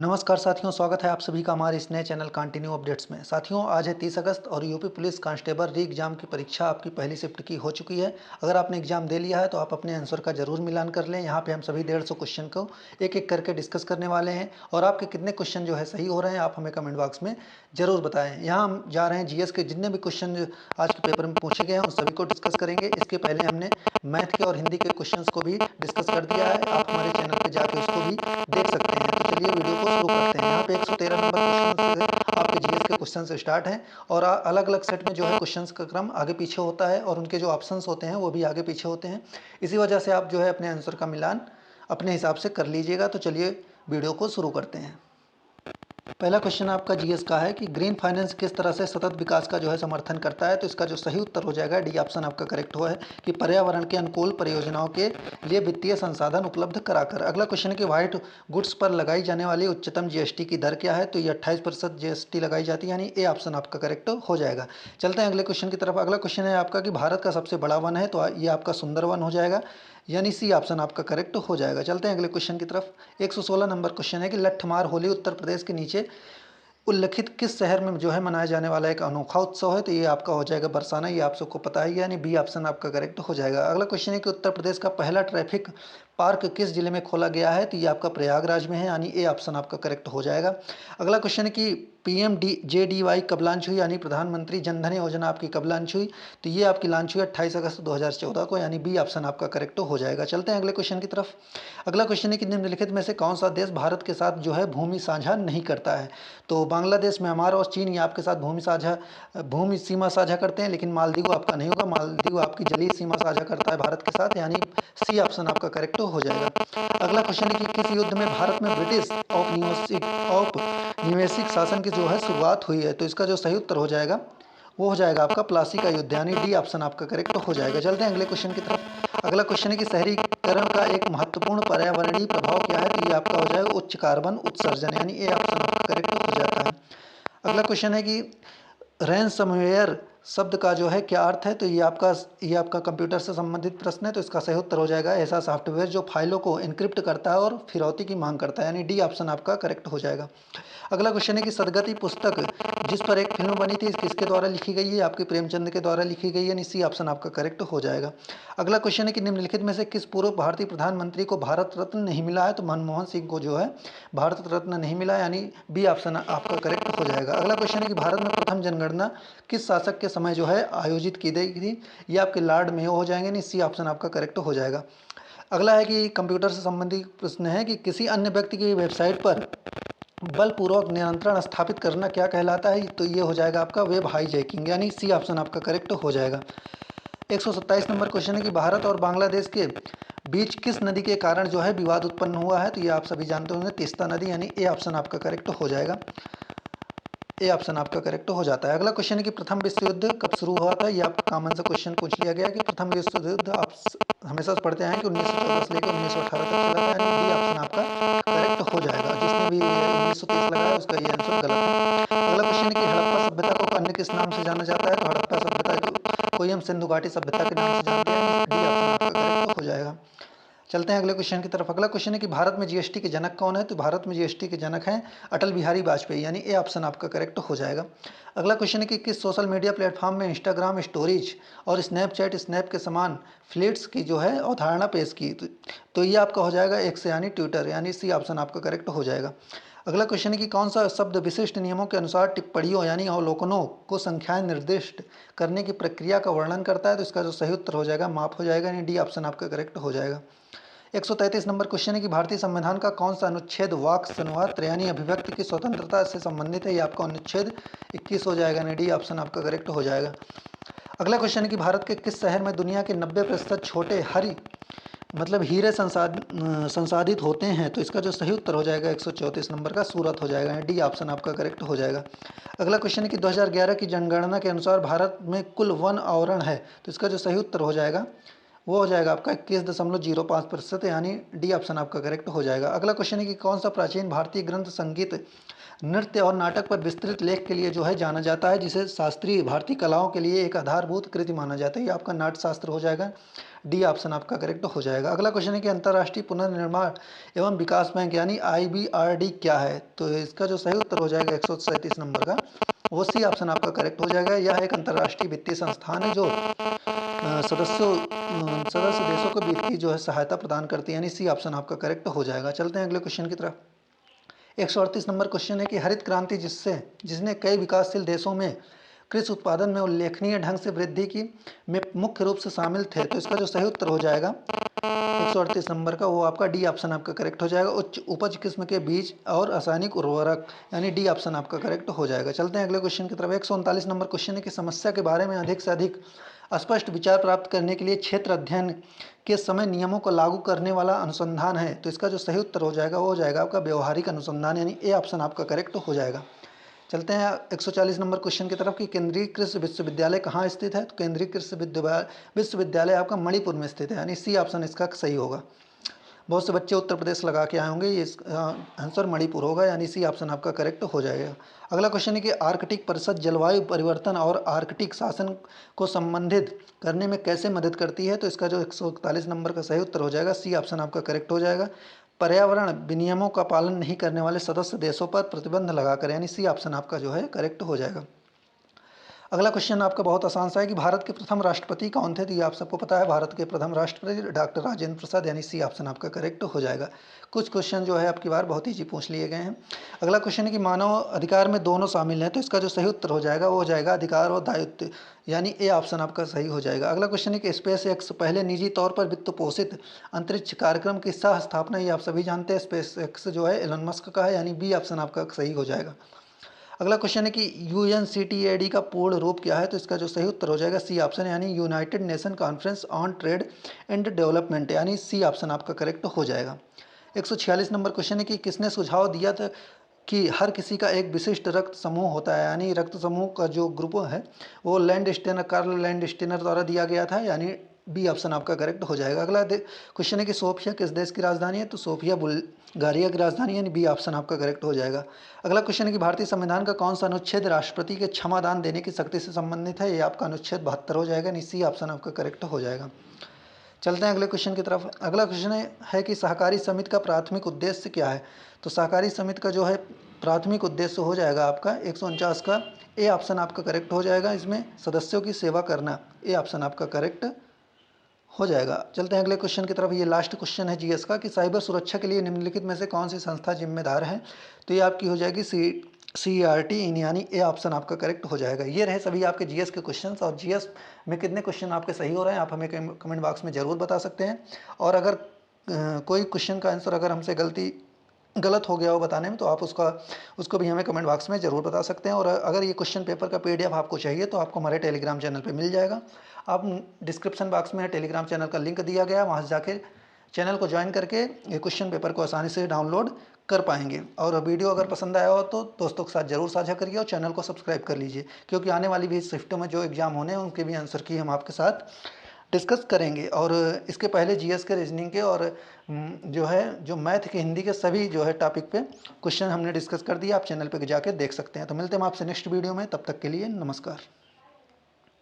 नमस्कार साथियों, स्वागत है आप सभी का हमारे इस नए चैनल कंटिन्यू अपडेट्स में। साथियों, आज है 30 अगस्त और यूपी पुलिस कांस्टेबल री एग्ज़ाम की परीक्षा आपकी पहली शिफ्ट की हो चुकी है। अगर आपने एग्ज़ाम दे लिया है तो आप अपने आंसर का ज़रूर मिलान कर लें। यहाँ पे हम सभी 150 क्वेश्चन को एक-एक करके डिस्कस करने वाले हैं और आपके कितने क्वेश्चन जो है सही हो रहे हैं आप हमें कमेंट बॉक्स में ज़रूर बताएँ। यहाँ हम जा रहे हैं जीएस के जितने भी क्वेश्चन आज के पेपर में पूछे गए हैं उन सभी को डिस्कस करेंगे। इसके पहले हमने मैथ के और हिंदी के क्वेश्चंस को भी डिस्कस कर दिया है। आप हमारे चैनल पे जाके उसको भी देख सकते हैं। तो चलिए वीडियो को शुरू करते हैं। यहाँ पे 113 नंबर क्वेश्चन से आपके जीएस के क्वेश्चन से स्टार्ट हैं और अलग-अलग सेट में जो है क्वेश्चंस का क्रम आगे पीछे होता है और उनके जो ऑप्शंस होते हैं वो भी आगे पीछे होते हैं। इसी वजह से आप जो है अपने आंसर का मिलान अपने हिसाब से कर लीजिएगा। तो चलिए वीडियो को शुरू करते हैं। पहला क्वेश्चन आपका जीएस का है कि ग्रीन फाइनेंस किस तरह से सतत विकास का जो है समर्थन करता है। तो इसका जो सही उत्तर हो जाएगा डी ऑप्शन आपका करेक्ट हुआ है कि पर्यावरण के अनुकूल परियोजनाओं के लिए वित्तीय संसाधन उपलब्ध कराकर। अगला क्वेश्चन है कि व्हाइट गुड्स पर लगाई जाने वाली उच्चतम जीएसटी की दर क्या है। तो ये 28% जीएसटी लगाई जाती है, यानी ए ऑप्शन आपका करेक्ट हो जाएगा। चलते हैं अगले क्वेश्चन की तरफ। अगला क्वेश्चन है आपका कि भारत का सबसे बड़ा वन है, तो ये आपका सुंदरवन हो जाएगा, यानी सी ऑप्शन आपका करेक्ट हो जाएगा। चलते हैं अगले क्वेश्चन की तरफ। 116 नंबर क्वेश्चन है कि लट्ठमार होली उत्तर प्रदेश के नीचे उल्लिखित किस शहर में जो है मनाया जाने वाला एक अनोखा उत्सव है। तो ये आपका हो जाएगा बरसाना, ये आप सबको पता ही है, यानी बी ऑप्शन आपका करेक्ट हो जाएगा। अगला क्वेश्चन है कि उत्तर प्रदेश का पहला ट्रैफिक पार्क किस जिले में खोला गया है। तो ये आपका प्रयागराज में है, यानी ए ऑप्शन आपका करेक्ट हो जाएगा। अगला क्वेश्चन है कि पीएमजेडीवाई कब लॉन्च हुई, यानी प्रधानमंत्री जनधन योजना आपकी कब लॉन्च हुई। तो ये आपकी लॉन्च हुई 28 अगस्त 2014 को, यानी बी ऑप्शन आपका करेक्ट हो जाएगा। चलते हैं अगले क्वेश्चन की तरफ। अगला क्वेश्चन है कि निम्नलिखित में से कौन सा देश भारत के साथ जो है भूमि साझा नहीं करता है। तो बांग्लादेश, म्यांमार और चीन ये आपके साथ भूमि सीमा साझा करते हैं, लेकिन मालदीव आपका नहीं होगा। मालदीव आपकी जलीय सीमा साझा करता है भारत के साथ, यानी सी ऑप्शन आपका करेक्ट हो जाएगा। अगला क्वेश्चन है कि किस युद्ध में भारत में ब्रिटिश औपनिवेशिक शासन की जो है शुरुआत हुई है। तो इसका जो सही उत्तर हो जाएगा वो हो जाएगा आपका प्लासी का युद्ध, यानी डी ऑप्शन आपका करेक्ट हो जाएगा। चलते हैं अगले क्वेश्चन की तरफ। अगला क्वेश्चन है कि शहरीकरण का एक महत्वपूर्ण पर्यावरणीय प्रभाव क्या है। तो ये आपका हो जाएगा उच्च कार्बन उत्सर्जन, यानी ए ऑप्शन आपका करेक्ट हो जाता है। अगला क्वेश्चन है कि रैंसमवेयर शब्द का जो है क्या अर्थ है। तो ये आपका कंप्यूटर से संबंधित प्रश्न है, तो इसका सही उत्तर हो जाएगा ऐसा सॉफ्टवेयर जो फाइलों को एन्क्रिप्ट करता है और फिरौती की मांग करता है, यानी डी ऑप्शन आपका करेक्ट हो जाएगा। अगला क्वेश्चन है कि सदगति पुस्तक जिस पर एक फिल्म बनी थी किसके द्वारा लिखी गई है। आपके प्रेमचंद के द्वारा लिखी गई है, यानी सी ऑप्शन आपका करेक्ट हो जाएगा। अगला क्वेश्चन है कि निम्नलिखित में से किस पूर्व भारतीय प्रधानमंत्री को भारत रत्न नहीं मिला है। तो मनमोहन सिंह को जो है भारत रत्न नहीं मिला, यानी बी ऑप्शन आपका करेक्ट हो जाएगा। अगला क्वेश्चन है कि भारत में प्रथम जनगणना किस शासक के समय जो है आयोजित की गई थी। ये आपके लॉर्ड मेयो हो जाएंगे, यानी सी ऑप्शन आपका करेक्ट हो जाएगा। अगला है कि कंप्यूटर से संबंधित प्रश्न है कि किसी अन्य व्यक्ति की वेबसाइट पर बलपूर्वक नियंत्रण स्थापित करना क्या कहलाता है। तो ये हो जाएगा आपका वेब हाईजैकिंग, यानी सी ऑप्शन आपका करेक्ट हो जाएगा। 127 नंबर क्वेश्चन है कि भारत और बांग्लादेश के बीच किस नदी के कारण जो है विवाद उत्पन्न हुआ है। तो ये आप सभी जानते होंगे, तीस्ता नदी, यानी ए ऑप्शन आपका करेक्ट हो जाएगा। ए ऑप्शन आपका करेक्ट हो जाता है। अगला क्वेश्चन है कि प्रथम विश्व युद्ध कब शुरू हुआ था। ये आप कॉमन सा क्वेश्चन पूछ लिया गया कि प्रथम विश्व युद्ध आप हमेशा से पढ़ते हैं कि 1914 से लेकर 1918 तक चला था, यानी डी ऑप्शन आपका करेक्ट हो जाएगा। जिसने भी 1930 लगाया उसका ये आंसर गलत है। अगला क्वेश्चन है कि हड़प्पा सभ्यता को अन्य किस नाम से जाना जाता है। तो हड़प्पा सभ्यता को हम सिंधु घाटी सभ्यता के नाम से जानते हैं, डी ऑप्शन आपका करेक्ट हो जाएगा। चलते हैं अगले क्वेश्चन की तरफ। अगला क्वेश्चन है कि भारत में जीएसटी के जनक कौन है। तो भारत में जीएसटी के जनक हैं अटल बिहारी वाजपेयी, यानी ए ऑप्शन आपका करेक्ट हो जाएगा। अगला क्वेश्चन है कि किस सोशल मीडिया प्लेटफॉर्म में इंस्टाग्राम स्टोरीज और स्नैपचैट स्नैप के समान फ्लिट्स की जो है अवधारणा पेश की। तो ये आपका हो जाएगा एक्स, यानी ट्विटर, यानी सी ऑप्शन आपका करेक्ट हो जाएगा। अगला क्वेश्चन है कि कौन सा शब्द विशिष्ट नियमों के अनुसार टिप्पणियों यानी अवलोकनों को संख्याएं निर्दिष्ट करने की प्रक्रिया का वर्णन करता है। तो इसका जो सही उत्तर हो जाएगा माप हो जाएगा, यानी डी ऑप्शन आपका करेक्ट हो जाएगा। 133 नंबर क्वेश्चन है कि भारतीय संविधान का कौन सा अनुच्छेद वाक संवाद यानी अभिव्यक्ति की स्वतंत्रता से संबंधित है। ये आपका अनुच्छेद 21 हो जाएगा, यानी डी ऑप्शन आपका करेक्ट हो जाएगा। अगला क्वेश्चन है कि भारत के किस शहर में दुनिया के 90% छोटे हीरे संसाधित होते हैं। तो इसका जो सही उत्तर हो जाएगा 134 नंबर का सूरत हो जाएगा, डी ऑप्शन आपका करेक्ट हो जाएगा। अगला क्वेश्चन है कि 2011 की जनगणना के अनुसार भारत में कुल वन आवरण है। तो इसका जो सही उत्तर हो जाएगा वो हो जाएगा आपका 21.05%, यानी डी ऑप्शन आपका करेक्ट हो जाएगा। अगला क्वेश्चन है कि कौन सा प्राचीन भारतीय ग्रंथ संगीत, नृत्य और नाटक पर विस्तृत लेख के लिए जो है जाना जाता है, जिसे शास्त्रीय भारतीय कलाओं के लिए एक आधारभूत कृति माना जाता है। ये आपका नाट्य शास्त्र हो जाएगा, डी ऑप्शन आपका करेक्ट हो जाएगा। अगला क्वेश्चन है कि अंतर्राष्ट्रीय पुनर्निर्माण एवं विकास बैंक यानी IBRD क्या है? तो इसका जो सही उत्तर हो जाएगा 137 नंबर का, वो सी ऑप्शन आपका करेक्ट हो जाएगा। यह एक अंतर्राष्ट्रीय वित्तीय संस्थान है जो सदस्य देशों को वित्तीय जो है सहायता प्रदान करती है, यानी सी ऑप्शन आपका करेक्ट हो जाएगा। चलते हैं अगले क्वेश्चन की तरफ। 138 नंबर क्वेश्चन है कि हरित क्रांति जिसने कई विकासशील देशों में कृषि उत्पादन में उल्लेखनीय ढंग से वृद्धि की में मुख्य रूप से शामिल थे, तो इसका जो सही उत्तर हो जाएगा 138 नंबर का, वो आपका डी ऑप्शन आपका करेक्ट हो जाएगा। उच्च उपज किस्म के बीज और रासायनिक उर्वरक, यानी डी ऑप्शन आपका करेक्ट हो जाएगा। चलते हैं अगले क्वेश्चन की तरफ। 139 नंबर क्वेश्चन है कि समस्या के बारे में अधिक से अधिक स्पष्ट विचार प्राप्त करने के लिए क्षेत्र अध्ययन के समय नियमों को लागू करने वाला अनुसंधान है, तो इसका जो सही उत्तर हो जाएगा वो हो जाएगा आपका व्यवहारिक अनुसंधान, यानी ए ऑप्शन आपका करेक्ट हो जाएगा। चलते हैं 140 नंबर क्वेश्चन की तरफ कि केंद्रीय कृषि विश्वविद्यालय कहाँ स्थित है? तो केंद्रीय कृषि विश्वविद्यालय आपका मणिपुर में स्थित है, यानी सी ऑप्शन इसका सही होगा। बहुत से बच्चे उत्तर प्रदेश लगा के आए होंगे, ये आंसर मणिपुर होगा, यानी सी ऑप्शन आपका करेक्ट हो जाएगा। अगला क्वेश्चन है कि आर्कटिक परिषद जलवायु परिवर्तन और आर्कटिक शासन को संबंधित करने में कैसे मदद करती है? तो इसका जो 141 नंबर का सही उत्तर हो जाएगा, सी ऑप्शन आपका करेक्ट हो जाएगा। पर्यावरण विनियमों का पालन नहीं करने वाले सदस्य देशों पर प्रतिबंध लगाकर, यानी सी ऑप्शन आपका जो है करेक्ट हो जाएगा। अगला क्वेश्चन आपका बहुत आसान सा है कि भारत के प्रथम राष्ट्रपति कौन थे? तो ये आप सबको पता है, भारत के प्रथम राष्ट्रपति डॉक्टर राजेंद्र प्रसाद, यानी सी ऑप्शन आपका करेक्ट हो जाएगा। कुछ क्वेश्चन जो है आपकी बार बहुत ईजी पूछ लिए गए हैं। अगला क्वेश्चन है कि मानव अधिकार में दोनों शामिल हैं, तो इसका जो सही उत्तर हो जाएगा वो हो जाएगा अधिकार और दायित्व, यानी ए ऑप्शन आपका सही हो जाएगा। अगला क्वेश्चन है कि स्पेस एक्स पहले निजी तौर पर वित्त पोषित अंतरिक्ष कार्यक्रम की सह स्थापना, ये आप सभी जानते हैं, स्पेस एक्स जो है एलन मस्क का है, यानी बी ऑप्शन आपका सही हो जाएगा। अगला क्वेश्चन है कि UNCTAD का पूर्ण रूप क्या है? तो इसका जो सही उत्तर हो जाएगा सी ऑप्शन, यानी United nation conference on trade and development, यानी सी ऑप्शन आपका करेक्ट हो जाएगा। 146 नंबर क्वेश्चन है कि किसने सुझाव दिया था कि हर किसी का एक विशिष्ट रक्त समूह होता है, यानी रक्त समूह का जो ग्रुप है वो कार्ल लैंडस्टेनर द्वारा दिया गया था, यानी बी ऑप्शन आपका करेक्ट हो जाएगा। अगला क्वेश्चन है कि सोफिया किस देश की राजधानी है? तो सोफिया बुल्गारिया की राजधानी, यानी बी ऑप्शन आपका करेक्ट हो जाएगा। अगला क्वेश्चन है कि भारतीय संविधान का कौन सा अनुच्छेद राष्ट्रपति के क्षमादान देने की शक्ति से संबंधित है? ये आपका अनुच्छेद 72 हो जाएगा, यानी सी ऑप्शन आपका करेक्ट हो जाएगा। चलते हैं अगले क्वेश्चन की तरफ। अगला क्वेश्चन है कि सहकारी समिति का प्राथमिक उद्देश्य क्या है? तो सहकारी समिति का जो है प्राथमिक उद्देश्य हो जाएगा आपका 149 का ए ऑप्शन आपका करेक्ट हो जाएगा। इसमें सदस्यों की सेवा करना, ए ऑप्शन आपका करेक्ट हो जाएगा। चलते हैं अगले क्वेश्चन की तरफ। ये लास्ट क्वेश्चन है जीएस का कि साइबर सुरक्षा के लिए निम्नलिखित में से कौन सी संस्था जिम्मेदार है? तो ये आपकी हो जाएगी CERT, यानी ए ऑप्शन आपका करेक्ट हो जाएगा। ये रहे सभी आपके जीएस के क्वेश्चंस, और जीएस में कितने क्वेश्चन आपके सही हो रहे हैं आप हमें कमेंट बॉक्स में ज़रूर बता सकते हैं। और अगर कोई क्वेश्चन का आंसर अगर हमसे गलत हो गया हो बताने में, तो आप उसको भी हमें कमेंट बॉक्स में ज़रूर बता सकते हैं। और अगर ये क्वेश्चन पेपर का PDF आपको चाहिए तो आपको हमारे टेलीग्राम चैनल पे मिल जाएगा। आप डिस्क्रिप्शन बॉक्स में टेलीग्राम चैनल का लिंक दिया गया है, वहाँ से जाके चैनल को ज्वाइन करके ये क्वेश्चन पेपर को आसानी से डाउनलोड कर पाएंगे। और वीडियो अगर पसंद आया हो तो दोस्तों के साथ ज़रूर साझा करिए और चैनल को सब्सक्राइब कर लीजिए, क्योंकि आने वाली भी शिफ्टों में जो एग्ज़ाम होने हैं उनके भी आंसर की हम आपके साथ डिस्कस करेंगे। और इसके पहले जीएस के, रीजनिंग के और जो मैथ के, हिंदी के सभी जो है टॉपिक पे क्वेश्चन हमने डिस्कस कर दिया। आप चैनल पे जाके देख सकते हैं। तो मिलते हैं हम आपसे नेक्स्ट वीडियो में, तब तक के लिए नमस्कार।